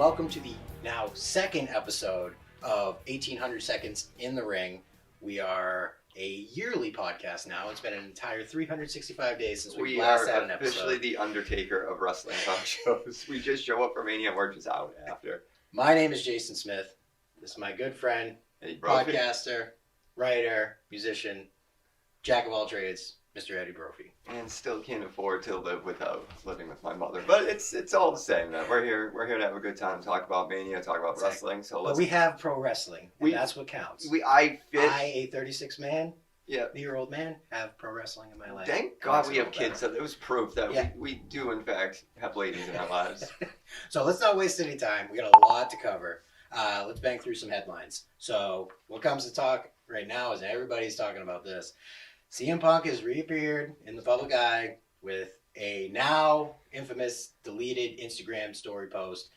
welcome to the now second episode of 1800 Seconds in the Ring. We are a yearly podcast now. It's been an entire 365 days since we last had an episode. We are officially the Undertaker of wrestling talk shows. We just show up for Mania and we're just out after. My name is Jason Smith. This is my good friend, podcaster, writer, musician, jack of all trades, Mr. Eddie Brophy. And still can't afford to live without living with my mother. But it's all the same, man. We're here to have a good time, talk about Mania, talk about wrestling. So but we have pro wrestling, and that's what counts. I, a 36-man, year-old man, have pro wrestling in my life. Thank God we have kids, so it was proof that we do, in fact, have ladies in our lives. So let's not waste any time. We got a lot to cover. Let's bang through some headlines. So what comes to talk right now is everybody's talking about this. CM Punk has reappeared in the public eye with a now infamous deleted Instagram story post,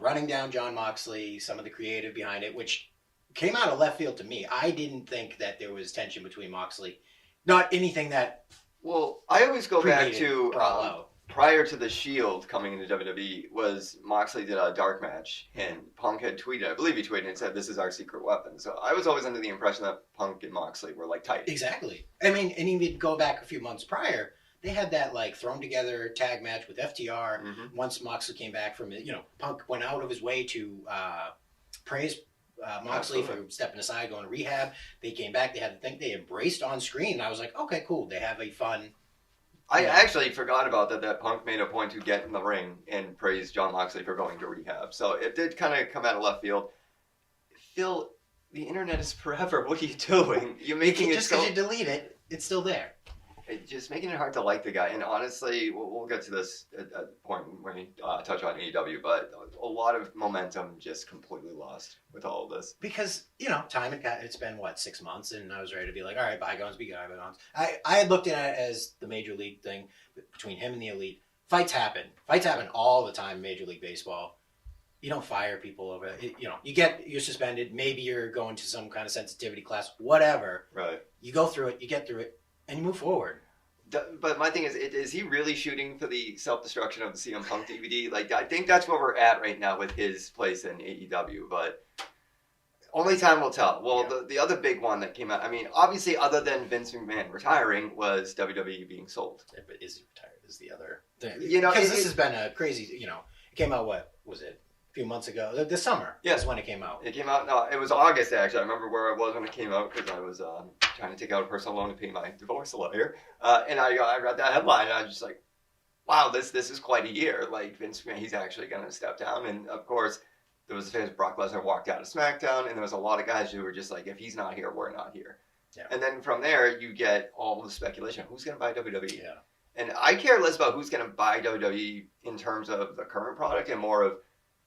running down Jon Moxley, some of the creative behind it, which came out of left field to me. I didn't think that there was tension between Moxley. Not anything that... Well, I always go back to... prior to the Shield coming into WWE, was Moxley did a dark match, and Punk had tweeted, I believe he tweeted and said, "This is our secret weapon." So I was always under the impression that Punk and Moxley were tight. Exactly. I mean, and even go back a few months prior, they had that thrown together tag match with FTR. Mm-hmm. Once Moxley came back from it, Punk went out of his way to praise Moxley for stepping aside, going to rehab. They came back. They had the thing. They embraced on screen. And I was like, okay, cool. They have a fun... I actually forgot about that Punk made a point to get in the ring and praise Jon Moxley for going to rehab. So it did kind of come out of left field. Phil, the internet is forever. What are you doing? You're making just because you delete it, it's still there. Just making it hard to like the guy. And honestly, we'll get to this at the point when we touch on AEW, but a lot of momentum just completely lost with all of this. Because, time it's been, 6 months, and I was ready to be like, all right, bygones be bygones. I had looked at it as the Major League thing between him and the Elite. Fights happen. Fights happen all the time in Major League Baseball. You don't fire people over it. You're suspended. Maybe you're going to some kind of sensitivity class, whatever. Right. You go through it, you get through it, and you move forward. But my thing is he really shooting for the self-destruction of the CM Punk DVD? I think that's where we're at right now with his place in AEW, but only time will tell. Well, the other big one that came out, I mean, obviously other than Vince McMahon retiring, was WWE being sold. Yeah, but is he retired is the other thing. Because this has been a crazy, it came out, what was it? Few months ago, this summer is when it came out. It came out, no, it was August actually. I remember where I was when it came out because I was trying to take out a personal loan to pay my divorce lawyer. And I read that headline and I was just like, wow, this is quite a year. Vince McMahon, he's actually going to step down. And of course, there was the famous Brock Lesnar walked out of SmackDown, and there was a lot of guys who were just like, if he's not here, we're not here. Yeah. And then from there, you get all the speculation. Who's going to buy WWE? Yeah. And I care less about who's going to buy WWE in terms of the current product and more of,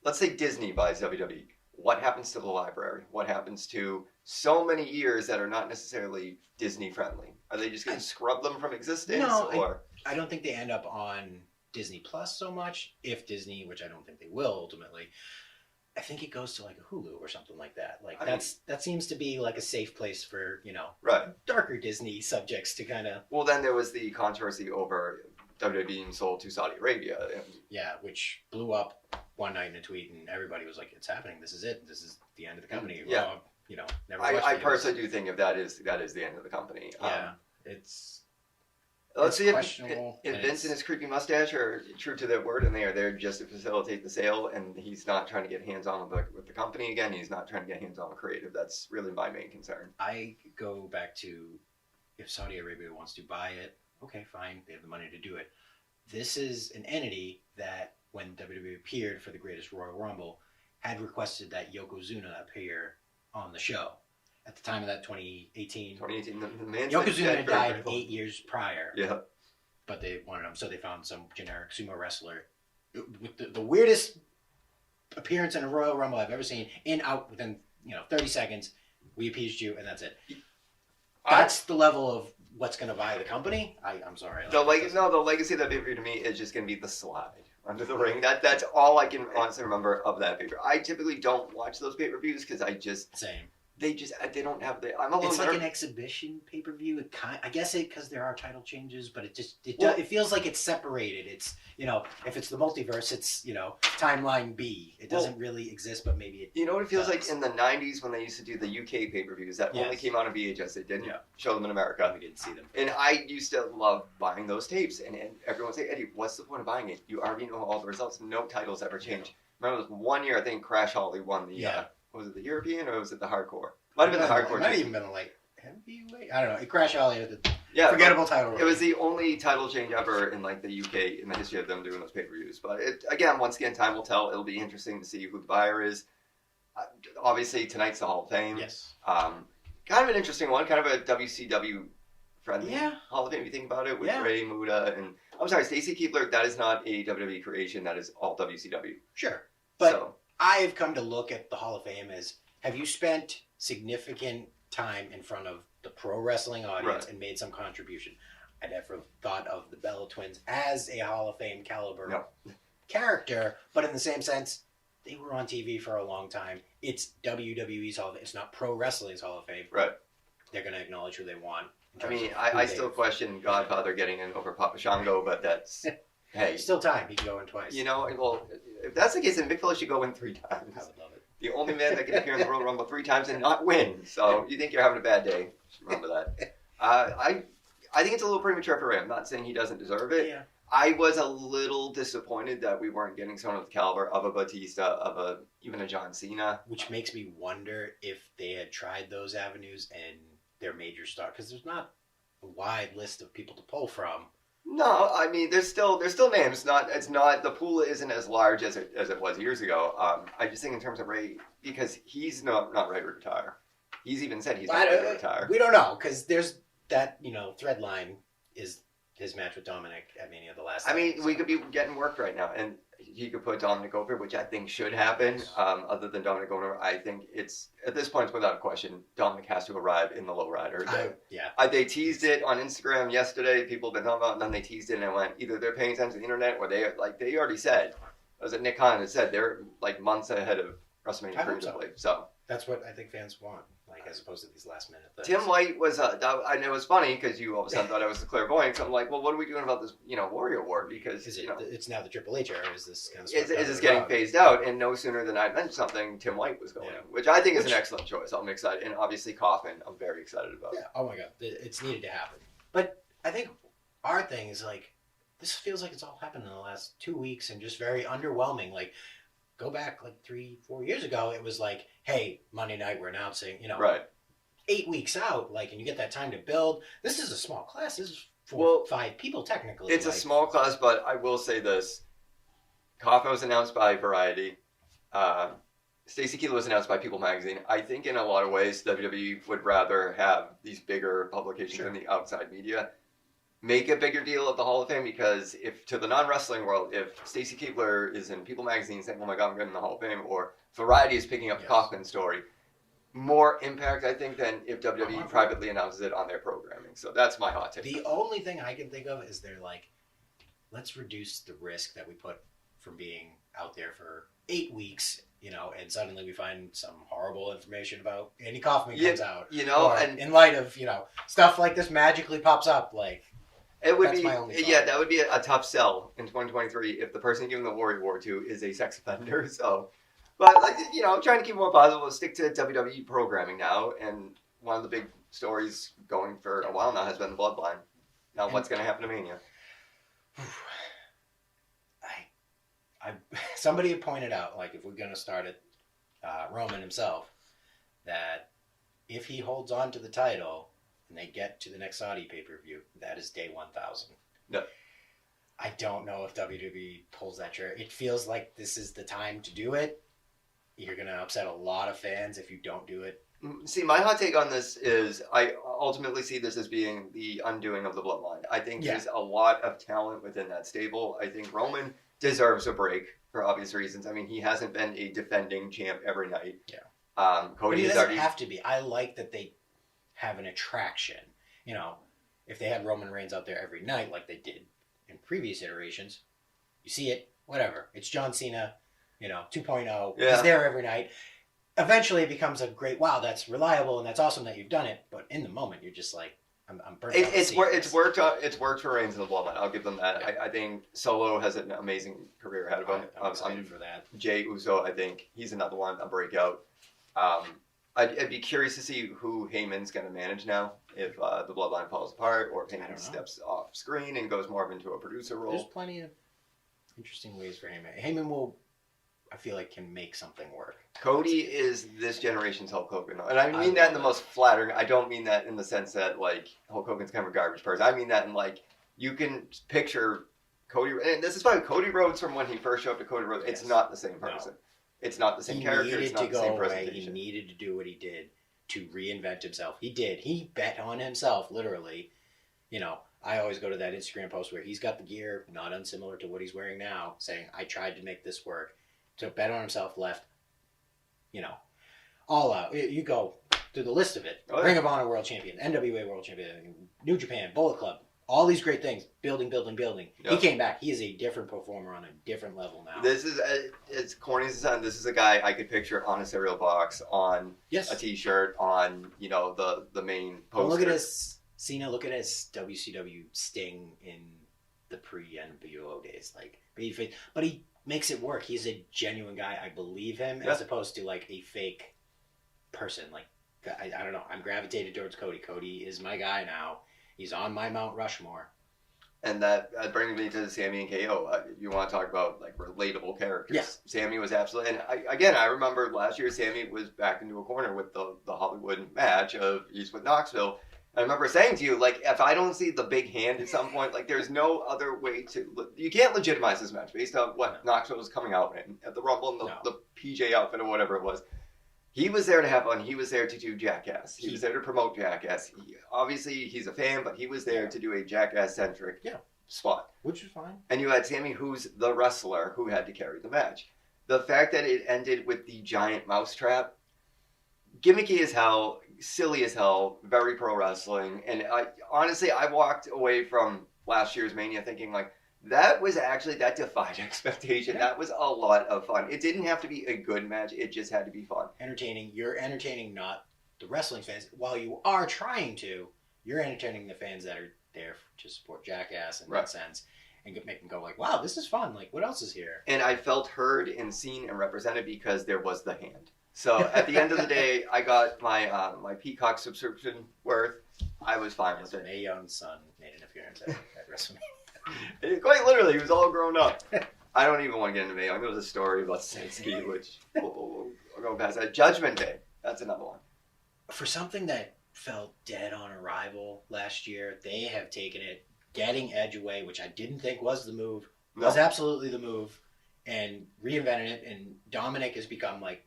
let's say Disney buys WWE. What happens to the library? What happens to so many years that are not necessarily Disney friendly? Are they just going to scrub them from existence? No, I don't think they end up on Disney Plus so much. If Disney, which I don't think they will ultimately, I think it goes to a Hulu or something like that. That seems to be a safe place for darker Disney subjects to kind of. Well, then there was the controversy over WWE being sold to Saudi Arabia. Yeah, which blew up one night in a tweet, and everybody was like, "It's happening. This is it. This is the end of the company." Yeah. Never. I personally do think if that is the end of the company. Yeah, it's. Let's see if Vince and his creepy mustache are true to their word, and they are there just to facilitate the sale, and he's not trying to get hands-on with the company again. He's not trying to get hands-on with creative. That's really my main concern. I go back to if Saudi Arabia wants to buy it, okay, fine. They have the money to do it. This is an entity that, when WWE appeared for the Greatest Royal Rumble, had requested that Yokozuna appear on the show. At the time of that 2018. Yokozuna had died 8 years prior. Yeah. But they wanted him, so they found some generic sumo wrestler with the weirdest appearance in a Royal Rumble I've ever seen. In, out, within 30 seconds. We appeased you, and that's it. That's the level of what's going to buy the company. I'm sorry. The legacy of that pay-per-view to me is just going to be the slide under the ring. That's all I can honestly remember of that pay-per-view. I typically don't watch those pay-per-views because I just... Same. they don't have the. I'm a little. It's like an exhibition pay-per-view. I guess because there are title changes, but it feels like it's separated. It's if it's the multiverse, it's timeline B. It doesn't really exist, but maybe it. You know what it feels like in the '90s when they used to do the UK pay-per-views that only came out on VHS. They didn't show them in America. We didn't see them. And I used to love buying those tapes, and everyone would say, Eddie, what's the point of buying it? You already know all the results. No titles ever change. Yeah. Remember, this one year I think Crash Holly won the. Was it the European or was it the Hardcore? Might have been the Hardcore. It might have even been heavyweight. I don't know. Crash Holly with the forgettable title. It was the only title change ever in the UK in the history of them doing those pay-per-views. But once again, time will tell. It'll be interesting to see who the buyer is. Obviously, tonight's the Hall of Fame. Yes. Kind of an interesting one. Kind of a WCW friendly Hall of Fame. If you think about it, with Ray Muda and I'm sorry, Stacy Keibler. That is not a WWE creation. That is all WCW. Sure, but I've come to look at the Hall of Fame as: have you spent significant time in front of the pro wrestling audience and made some contribution? I never thought of the Bella Twins as a Hall of Fame caliber character, but in the same sense, they were on TV for a long time. It's WWE's Hall of Fame. It's not pro wrestling's Hall of Fame. Right. They're going to acknowledge who they want. I mean, I still question Godfather getting in over Papa Shango, but that's... Hey. Still time. He can go in twice. Well, if that's the case, then Big Fella should go in 3 times. I would love it. The only man that can appear in the Royal Rumble 3 times and not win. So you think you're having a bad day. Remember that. I think it's a little premature for him. I'm not saying he doesn't deserve it. Yeah. I was a little disappointed that we weren't getting someone of the caliber of a Batista, even a John Cena. Which makes me wonder if they had tried those avenues and their major star, because there's not a wide list of people to pull from. No, I mean there's still names. It's not the pool isn't as large as it was years ago. I just think in terms of Ray, because he's not ready to retire. He's even said he's not ready to retire. We don't know, because there's that thread line is his match with Dominic at Mania the last time. I mean, we could be getting worked right now, and he could put Dominic over, which I think should happen. Other than Dominic going over, I think it's at this point, without a question, Dominic has to arrive in the lowrider. They teased it on Instagram yesterday. People have been talking about it, and then they teased it, and I went, either they're paying attention to the internet, or they already said. Was it Nick Khan that said they're months ahead of WrestleMania previously? So that's what I think fans want. As opposed to these last minute things. Tim White was, I know it was funny because you all of a sudden thought I was the clairvoyant. So I'm like, well, what are we doing about this, Warrior War? Because, it's now the Triple H era. Is this kind of is this getting phased out? And no sooner than I mentioned something, Tim White was going, which I think is an excellent choice. I'm excited. And obviously Coffin, I'm very excited about. Yeah. Oh my God. It's needed to happen. But I think our thing is this feels like it's all happened in the last 2 weeks and just very underwhelming. Go back 3-4 years ago, it was hey, Monday night we're announcing, right. 8 weeks out, and you get that time to build. This is a small class. This is 4 or 5 people technically. It's a small class, but I will say this: Coffin was announced by Variety. Stacy Keibler was announced by People Magazine. I think in a lot of ways, WWE would rather have these bigger publications in the outside media make a bigger deal of the Hall of Fame, because if to the non-wrestling world, if Stacy Keibler is in People Magazine saying, oh my God, I'm getting in the Hall of Fame, or Variety is picking up the Coffin story, more impact, I think, than if WWE privately announces it on their programming. So that's my hot take. The only thing I can think of is they're let's reduce the risk that we put from being out there for 8 weeks, and suddenly we find some horrible information about Andy Kaufman comes out. And in light of, stuff like this magically pops up, it would be, that would be a tough sell in 2023 if the person giving the Warrior War to is a sex offender. So, but I'm trying to keep more positive. We'll stick to WWE programming now, and one of the big stories going for a while now has been the Bloodline. Now, what's going to happen to Mania? Somebody had pointed out, if we're going to start at Roman himself, that if he holds on to the title and they get to the next Saudi pay-per-view, that is day 1,000. No. I don't know if WWE pulls that trigger. It feels like this is the time to do it. You're going to upset a lot of fans if you don't do it. See, my hot take on this is I ultimately see this as being the undoing of the Bloodline. I think there's a lot of talent within that stable. I think Roman deserves a break for obvious reasons. I mean, he hasn't been a defending champ every night. Yeah. Cody doesn't have to be. I like that they have an attraction. If they had Roman Reigns out there every night like they did in previous iterations, you see it, whatever. It's John Cena, 2.0. He's there every night. eventually it becomes a great, wow, that's reliable and that's awesome that you've done it. But in the moment, you're just like, I'm burnt out. It's worked for Reigns in the Bloodline. I'll give them that. Yeah. I think Solo has an amazing career ahead of him. I'm excited for that. Jey Uso, I think he's another one, a breakout. I'd be curious to see who Heyman's going to manage now, if the Bloodline falls apart, or if Heyman steps off screen and goes more into a producer role. There's plenty of interesting ways for Heyman. Heyman will, I feel like, can make something work. Cody is this generation's Hulk Hogan. And I mean that in the most flattering. I don't mean that in the sense that, like, Hulk Hogan's kind of a garbage person. I mean that in, like, you can picture Cody. And this is why Cody Rhodes, from when he first showed up to Cody Rhodes, it's not the same person. No. It's not the same character. It's not the same presentation. He needed to do what he did to reinvent himself. He did. He bet on himself, literally. You know, I always go to that Instagram post where he's got the gear, not unsimilar to what he's wearing now, saying, I tried to make this work. So bet on himself, left, you know, all out. You go through the list of it. Oh, yeah. Ring of Honor World Champion, NWA World Champion, New Japan, Bullet Club, all these great things. Building. Yep. He came back. He is a different performer on a different level now. This is, it's corny as it sounds, this is a guy I could picture on a cereal box, on a t-shirt, on, you know, the main poster. Well, look at his, Cena, look at his WCW Sting in the pre-NWO days. Like, babyface. But he makes it work. He's a genuine guy. I believe him, as opposed to like a fake person. Like, I don't know. I'm gravitated towards Cody. Cody is my guy now. He's on my Mount Rushmore. And that brings me to Sami and KO. You want to talk about, like, relatable characters. Yeah. Sami was absolutely... And I remember last year Sami was backed into a corner with the Hollywood match of Eastwood Knoxville. I remember saying to you, like, if I don't see the big hand at some point, like, there's no other way to... You can't legitimize this match based on what Knoxville was coming out in at the Rumble and the PJ outfit or whatever it was. He was there to have fun. He was there to do Jackass. He was there to promote Jackass. Obviously, he's a fan, but he was there to do a Jackass-centric spot. Which is fine. And you had Sami, who's the wrestler, who had to carry the match. The fact that it ended with the giant mousetrap, gimmicky as hell, silly as hell, very pro wrestling. And honestly, I walked away from last year's Mania thinking, like, that defied expectation. Yeah. That was a lot of fun. It didn't have to be a good match. It just had to be fun. Entertaining. You're entertaining not the wrestling fans. While you are trying to, you're entertaining the fans that are there to support Jackass in that sense. And make them go like, wow, this is fun. Like, what else is here? And I felt heard and seen and represented because there was the hand. So at the end of the day, I got my my Peacock subscription worth. I was fine with it. Mae Young's son made an appearance at WrestleMania. Quite literally, he was all grown up. I don't even want to get into Mae Young. There was a story about Sansky, which we'll go past that. Judgment Day. That's another one. For something that felt dead on arrival last year, they have taken it, getting Edge away, which I didn't think was the move, was absolutely the move, and reinvented it, and Dominic has become like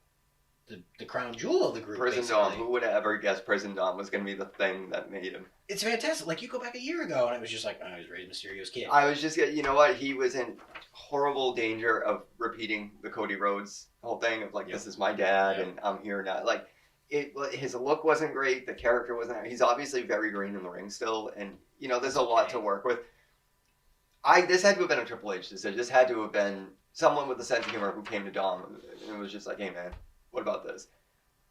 the crown jewel of the group. Prison Dom. Who would have ever guessed Prison Dom was going to be the thing that made him? It's fantastic. Like, you go back a year ago, and it was just like, oh, he was Rey Mysterio's kid. I was just, you know what? He was in horrible danger of repeating the Cody Rhodes whole thing of, like, this is my dad, and I'm here now. Like, his look wasn't great. The character wasn't. He's obviously very green in the ring still, and, you know, there's a lot to work with. This had to have been a Triple H decision. This had to have been someone with a sense of humor who came to Dom and was just like, hey, man, what about this?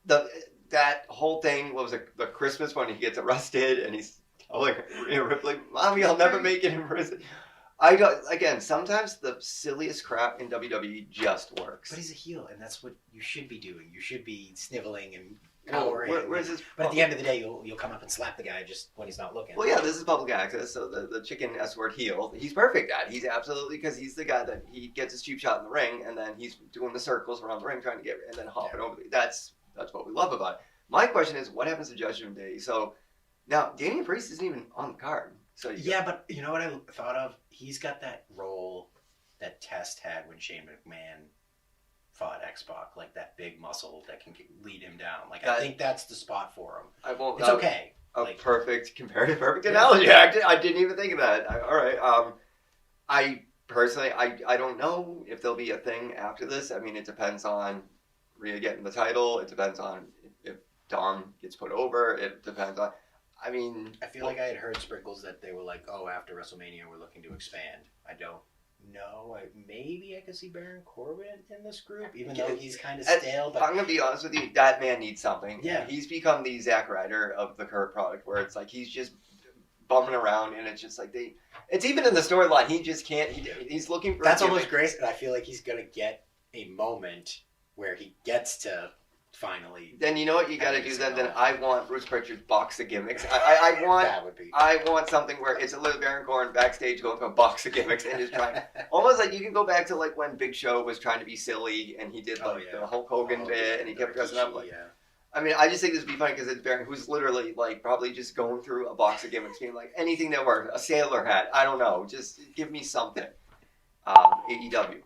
That whole thing, what was it, the Christmas when he gets arrested and he's like, Ripley, Mommy, I'll never make it in prison. Sometimes the silliest crap in WWE just works. But he's a heel, and that's what you should be doing. You should be sniveling and cowering. But at the end of the day, you'll come up and slap the guy just when he's not looking. Well, yeah, this is public access, so the chicken S-word heel, he's perfect at. He's absolutely, because he's the guy that he gets his cheap shot in the ring, and then he's doing the circles around the ring trying to get, and then hopping over. That's what we love about it. My question is, what happens to Judgment Day? So now Damian Priest isn't even on the card. So but you know what I thought of? He's got that role that Test had when Shane McMahon fought X-Pac, like that big muscle that can lead him down. Like, I think that's the spot for him. It's okay. Perfect analogy. I didn't even think of that. All right. I personally, I don't know if there'll be a thing after this. I mean, it depends on Rhea getting the title. It depends on if Dom gets put over. It depends on... I mean... I feel like I had heard sprinkles that they were like, oh, after WrestleMania, we're looking to expand. I don't know. Maybe I could see Baron Corbin in this group, even though he's kind of stale. But I'm going to be honest with you, that man needs something. Yeah. He's become the Zack Ryder of the current product, where it's like he's just bumming around, and it's just like it's even in the storyline, he just can't, he's looking for... That's almost great, and I feel like he's going to get a moment where he gets to finally... Then you know what you got to do then I want Bruce Pritchard's box of gimmicks. I want that would be... I want something where it's a little Baron Corbin backstage going through a box of gimmicks and just trying... Almost like you can go back to like when Big Show was trying to be silly and he did the Hulk Hogan bit and he kept dressing up like... Yeah. I mean, I just think this would be funny because it's Baron who's literally like probably just going through a box of gimmicks being like, anything that works, a sailor hat, I don't know, just give me something. AEW.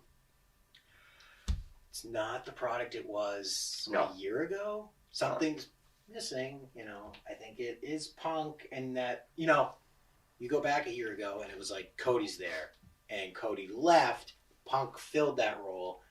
It's not the product it was a year ago. Something's missing, you know. I think it is Punk, and that, you know, you go back a year ago and it was like Cody's there and Cody left, Punk filled that role.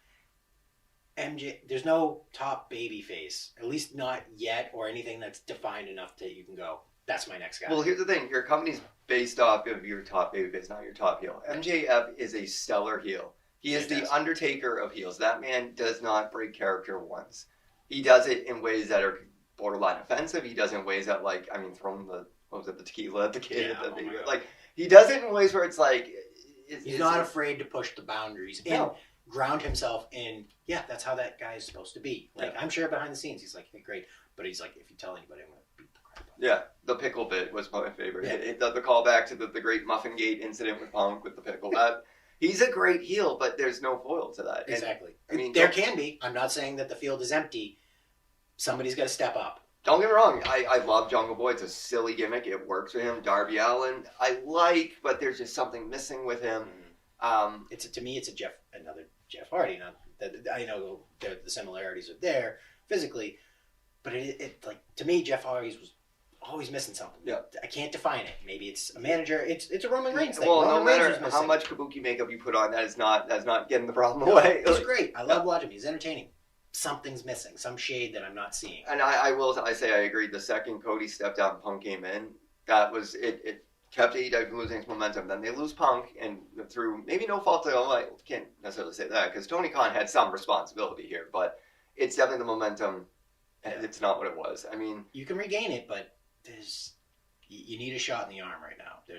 MJ, there's no top baby face, at least not yet, or anything that's defined enough that you can go, that's my next guy. Well, here's the thing, your company's based off of your top baby face, not your top heel. MJF is a stellar heel. He is the Undertaker of heels. That man does not break character once. He does it in ways that are borderline offensive. He does it in ways that, like, I mean, throwing the tequila at the kid. Like, he does it in ways where it's like... He's not afraid to push the boundaries and ground himself in, that's how that guy is supposed to be. Like, I'm sure behind the scenes he's like, hey, great. But he's like, if you tell anybody, I'm going to beat the crap out of you. Yeah, the pickle bit was my favorite. Yeah. The callback to the great Muffin Gate incident with Punk with the pickle. He's a great heel, but there's no foil to that. Exactly. And, I mean, there can be. I'm not saying that the field is empty. Somebody's got to step up. Don't get me wrong. I love Jungle Boy. It's a silly gimmick. It works with him. Darby Allin, I like, but there's just something missing with him. To me, it's another Jeff Hardy. Not that I know the similarities are there physically, but to me, Jeff Hardy's was always missing something. Yeah. I can't define it. Maybe it's a manager. It's a Roman Reigns thing. Well, Roman no matter how much kabuki makeup you put on, that's not getting the problem away. It's great. I love watching him. He's entertaining. Something's missing. Some shade that I'm not seeing. And I say I agree. The second Cody stepped out and Punk came in, that was it. Kept AEW from losing its momentum. Then they lose Punk, and through maybe no fault of their own, I can't necessarily say that because Tony Khan had some responsibility here, but it's definitely the momentum. And it's not what it was. I mean, you can regain it, but you need a shot in the arm right now.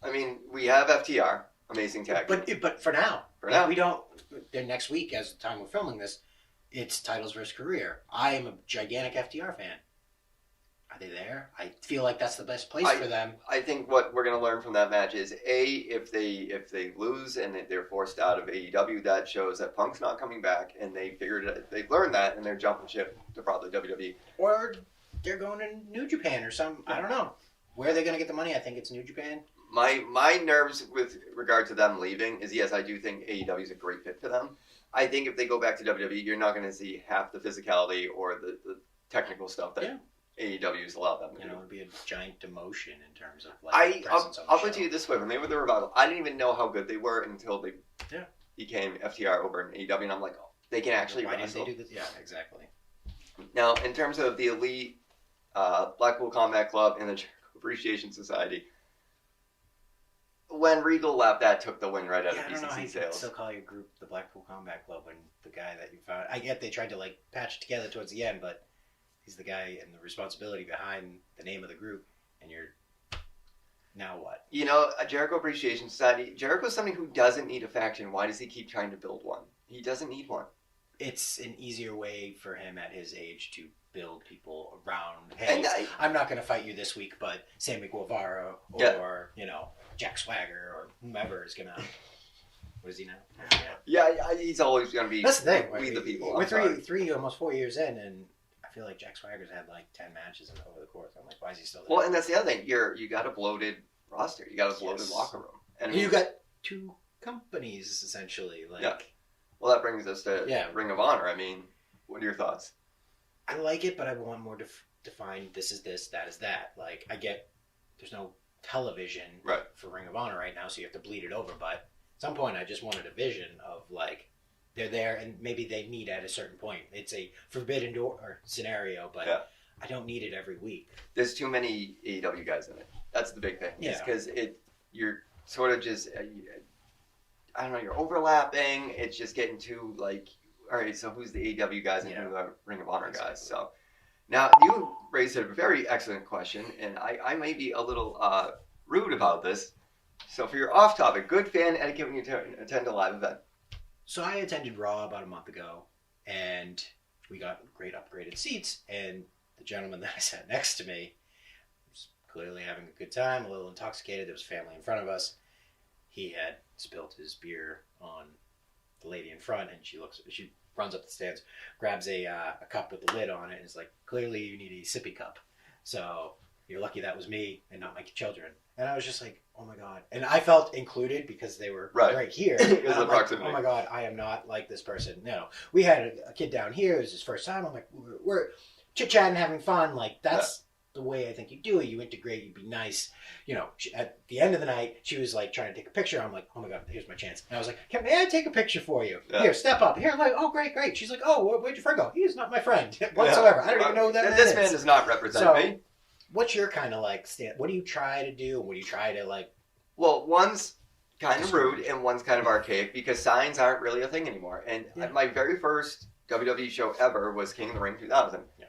I mean, we have FTR, amazing tag. But for now, we don't. Then next week, as the time we're filming this, it's titles versus career. I am a gigantic FTR fan. Are they there? I feel like that's the best place for them. I think what we're going to learn from that match is if they lose and they're forced out of AEW, that shows that Punk's not coming back, and they learned that, and they're jumping ship to probably WWE. Or they're going to New Japan or some. I don't know where they're going to get the money. I think it's New Japan. My nerves with regard to them leaving is, yes, I do think AEW is a great fit for them. I think if they go back to WWE, you're not going to see half the physicality or the technical stuff that AEW's allowed them to do. It would be a giant demotion in terms of I'll put it to you this way: when they were the Revival, I didn't even know how good they were until they became FTR over in AEW, and I'm like, oh, they can actually wrestle. Why didn't they do this? Yeah, exactly. Now, in terms of the Elite, Blackpool Combat Club, and the Jericho Appreciation Society, when Regal left, that took the win right out of BCC sales. You can still call your group the Blackpool Combat Club when the guy that you found. I get they tried to patch it together towards the end, but he's the guy and the responsibility behind the name of the group, and you're now what? You know, a Jericho Appreciation Society. Jericho's somebody who doesn't need a faction. Why does he keep trying to build one? He doesn't need one. It's an easier way for him at his age to build people around. Hey, I'm not going to fight you this week, but Sammy Guevara or Jack Swagger or whomever is going to. What is he now? Yeah, he's always going to be. That's the thing. Lead the people. We're three, almost 4 years in, and I feel like Jack Swagger's had 10 matches over the course. I'm like, why is he still there? Well, and that's the other thing. You got a bloated roster. You got a bloated locker room, and you got two companies essentially. Well, that brings us to Ring of Honor. I mean, what are your thoughts? I like it, but I want more defined. This is this, that is that. I get there's no television for Ring of Honor right now, so you have to bleed it over. But at some point, I just wanted a vision of they're there, and maybe they meet at a certain point. It's a forbidden door scenario, but I don't need it every week. There's too many AEW guys in it. That's the big thing. Yeah, because you're sort of just I don't know, you're overlapping. It's just getting too like, all right, so who's the AEW guys and who are the Ring of Honor guys? So now you raised a very excellent question, and I may be a little rude about this. So for your off topic, good fan etiquette when you attend a live event. So I attended Raw about a month ago, and we got great upgraded seats, and the gentleman that I sat next to me was clearly having a good time, a little intoxicated. There was family in front of us. He had spilled his beer on the lady in front, and she runs up the stairs, grabs a cup with the lid on it, and is like, clearly you need a sippy cup. So you're lucky that was me and not my children. And I was just like, oh my God. And I felt included because they were right here. Because of the proximity. Like, oh my God, I am not like this person. No. We had a kid down here. It was his first time. I'm like, we're chit-chatting, having fun. Like, that's the way I think you do it. You integrate, you be nice. You know, at the end of the night, she was like trying to take a picture. I'm like, oh my God, here's my chance. And I was like, may I take a picture for you? Yeah. Here, step up. Here, I'm like, oh, great. She's like, oh, where'd your friend go? He is not my friend whatsoever. I don't even know who that man is. This man does not represent me. What's your kind of like stand? What do you try to do? What do you try to like? Well, one's kind of rude and one's kind of archaic because signs aren't really a thing anymore. And my very first WWE show ever was King of the Ring 2000. Yeah.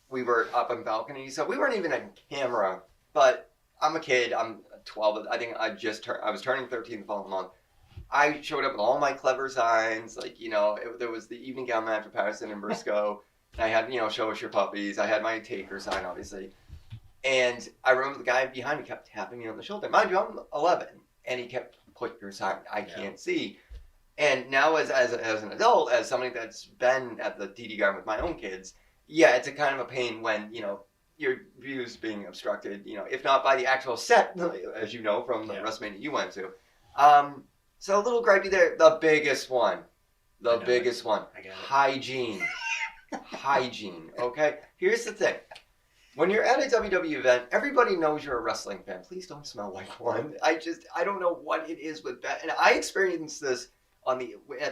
We were up on balcony, so we weren't even on camera. But I'm a kid. I'm 12. I think I was turning 13 the following month. I showed up with all my clever signs, like, you know, there was the evening gown match with Patterson and Briscoe. And I had, you know, show us your puppies. I had my Taker sign, obviously. And I remember the guy behind me kept tapping me on the shoulder. Mind you, I'm 11. And he kept, put your sign. I can't see. And now as an adult, as somebody that's been at the TD Garden with my own kids, yeah, it's a kind of a pain when, you know, your views being obstructed, you know, if not by the actual set, as you know, from the WrestleMania you went to. So a little gripey there. The biggest one. Hygiene. Hygiene, okay? Here's the thing. When you're at a WWE event, everybody knows you're a wrestling fan. Please don't smell like one. I don't know what it is with that. And I experienced this at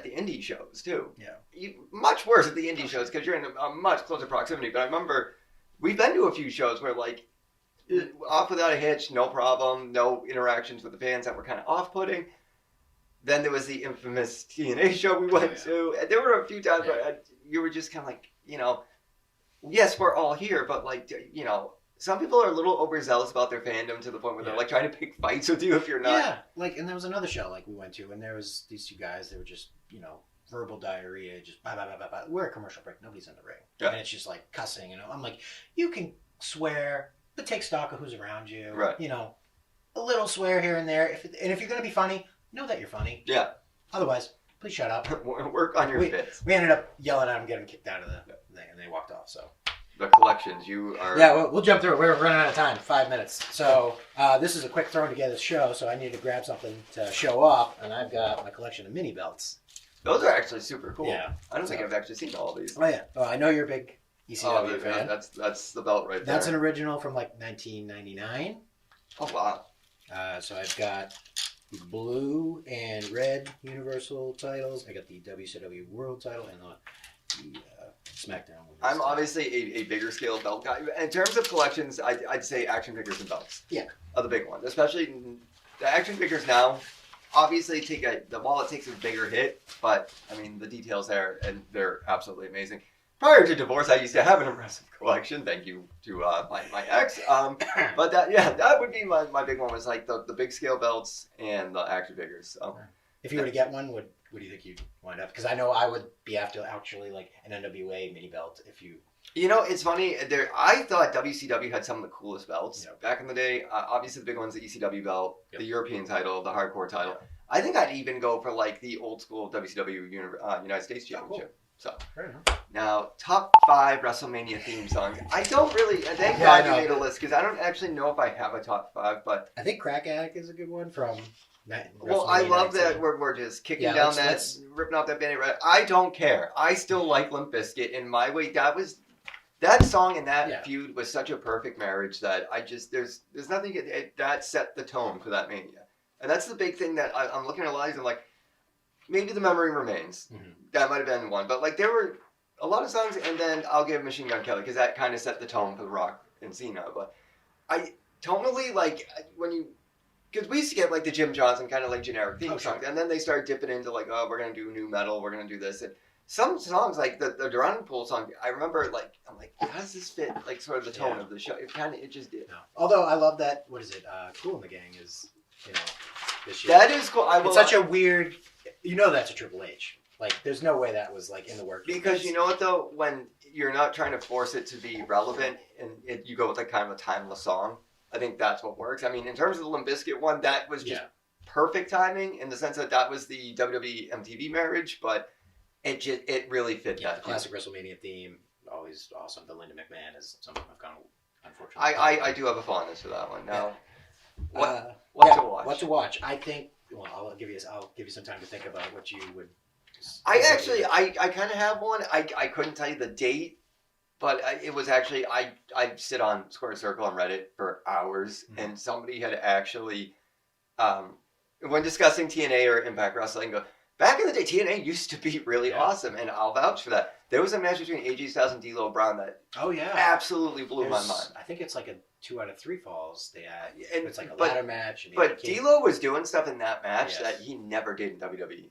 the indie shows, too. Yeah. Much worse at the indie shows because you're in a much closer proximity. But I remember we've been to a few shows where, like, off without a hitch, no problem, no interactions with the fans that were kind of off-putting. Then there was the infamous TNA show we went to. And there were a few times where you were just kind of like, you know, yes, we're all here, but like, you know, some people are a little overzealous about their fandom to the point where they're like trying to pick fights with you if you're not. Yeah, like, and there was another show like we went to, and there was these two guys. They were just, you know, verbal diarrhea, just blah, blah, blah, blah, blah. We're a commercial break. Nobody's in the ring. Yeah. And it's just like cussing, you know. I'm like, you can swear, but take stock of who's around you. Right. You know, a little swear here and there. And if you're going to be funny, know that you're funny. Yeah. Otherwise, please shut up. Work on your bits. We ended up yelling at them, getting kicked out of the thing, and they walked off, so. The collections, you are... Yeah, we'll jump through it. We're running out of time, 5 minutes. So this is a quick thrown together show, so I need to grab something to show off, and I've got my collection of mini belts. Those are actually super cool. Yeah. I don't think I've actually seen all these. Oh, yeah. I know you're a big ECW fan. That's the belt right there. That's an original from like 1999. Oh, wow. So I've got the blue and red Universal titles. I got the WCW World title and the SmackDown. I'm obviously a bigger scale belt guy. In terms of collections, I'd say action figures and belts. Yeah. Are the big ones. Especially the action figures now, obviously the wallet takes a bigger hit, but I mean the details there, and they're absolutely amazing. Prior to divorce, I used to have an impressive collection. Thank you to my ex. But that would be my big one, was like the big scale belts and the action figures. So. If you were to get one, what do you think you'd wind up? Because I know I would be after actually like an NWA mini belt if you... You know, it's funny. I thought WCW had some of the coolest belts back in the day. Obviously, the big one's the ECW belt, the European title, the hardcore title. I think I'd even go for like the old school WCW United States Championship. So now, top 5 WrestleMania theme songs. I don't really. Thank God you made a list because I don't actually know if I have a top 5, but I think Crack Addict is a good one from. Well, I love that we're just kicking down ripping off that band-aid. I don't care. I still like Limp Bizkit in my way. That song and that feud was such a perfect marriage that there's nothing that set the tone for that Mania, and that's the big thing that I'm looking at a lot of these and I'm like, maybe the memory remains. Mm-hmm. That might have been one, but like there were a lot of songs, and then I'll give Machine Gun Kelly because that kind of set the tone for The Rock and Cena. But tonally, like when you because we used to get like the Jim Johnson kind of like generic theme sure. songs, and then they started dipping into like, oh, we're gonna do new metal, we're gonna do this, and some songs like the Durand Pool song, I remember like I'm like, how does this fit like sort of the tone of the show? It just did. No. Although I love that. What is it? Cool in the Gang is this year. That is cool. It's such a weird. That's a Triple H. Like, there's no way that was like in the works. Because you know what though, when you're not trying to force it to be relevant and you go with like kind of a timeless song, I think that's what works. I mean, in terms of the Limp Bizkit one, that was just perfect timing in the sense that was the WWE MTV marriage, but it really fit that. The classic WrestleMania theme, always awesome. The Linda McMahon is something I've kind of unfortunately. I do have a fondness for that one. Now, what to watch? What to watch? I think. Well, I'll give you some time to think about what you would. I kind of have one. I couldn't tell you the date, but it was actually I sit on Square Circle on Reddit for hours, and somebody had actually, when discussing TNA or Impact Wrestling, go back in the day TNA used to be really awesome, and I'll vouch for that. There was a match between AJ Styles and D'Lo Brown that absolutely blew my mind. I think it's like a 2 out of 3 falls they had. And it's like a ladder match. But D'Lo was doing stuff in that match that he never did in WWE.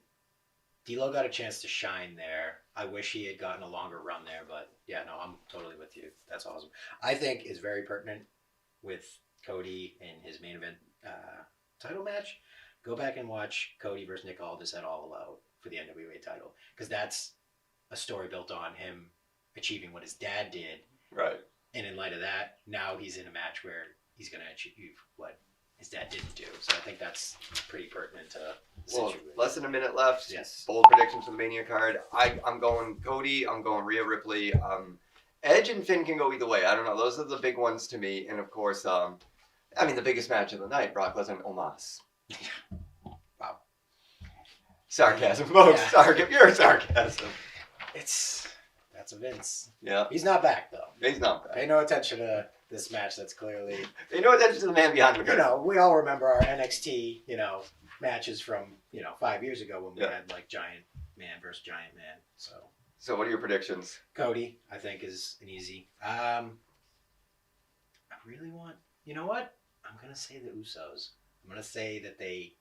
D'Lo got a chance to shine there. I wish he had gotten a longer run there, but I'm totally with you. That's awesome. I think is very pertinent with Cody in his main event title match. Go back and watch Cody versus Nick Aldis at All Out for the NWA title, because that's a story built on him achieving what his dad did. Right. And in light of that, now he's in a match where he's going to achieve what his dad didn't do. So I think that's pretty pertinent to situation. Less than a minute left. Yes. Bold predictions for the Mania card. I'm going Cody. I'm going Rhea Ripley. Edge and Finn can go either way. I don't know. Those are the big ones to me. And of course, the biggest match of the night, Brock Lesnar and Omos. Wow. Sarcasm, folks. Pure sarcasm. That's a Vince. Yeah. He's not back, though. He's not back. Pay no attention to this match that's clearly... Pay no attention to the man behind the curtain. We all remember our NXT, matches from, 5 years ago when we had, like, Giant Man versus Giant Man. So what are your predictions? Cody, I think, is an easy. I really want... You know what? I'm going to say the Usos. I'm going to say that they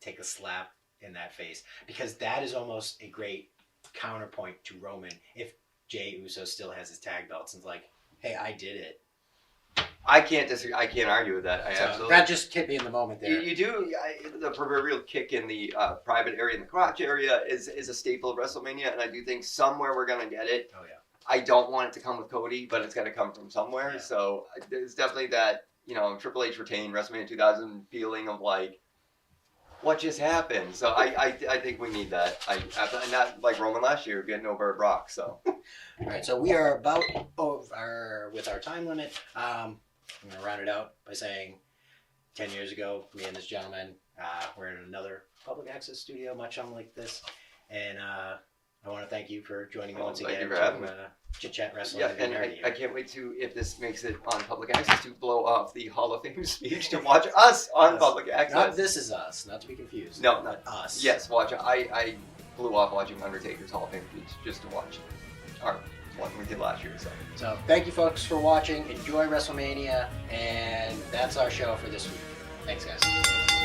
take a slap in that face, because that is almost a great counterpoint to Roman if Jey Uso still has his tag belts and like, hey, I did it. I can't disagree. I can't argue with that. Absolutely. That just hit me in the moment there. You do. The proverbial kick in the private area, in the crotch area, is a staple of WrestleMania, and I do think somewhere we're going to get it. Oh, yeah. I don't want it to come with Cody, but it's got to come from somewhere. Yeah. So there's definitely that, Triple H retained WrestleMania 2000 feeling of like, what just happened? So I think we need that. Not like Roman last year getting over Brock. So. All right, so we are about over with our time limit. I'm going to round it out by saying 10 years ago, me and this gentleman were in another public access studio, much unlike this. And I want to thank you for joining me once again. Thank you for having me. Chit Chat Wrestling. Yeah, and I can't wait to, if this makes it on public access, to blow off the Hall of Fame speech to watch us on public access. Not This Is Us, not to be confused. No, not us. Yes, watch. I blew off watching Undertaker's Hall of Fame speech just to watch our one we did last year. So thank you folks for watching. Enjoy WrestleMania, and that's our show for this week. Thanks, guys.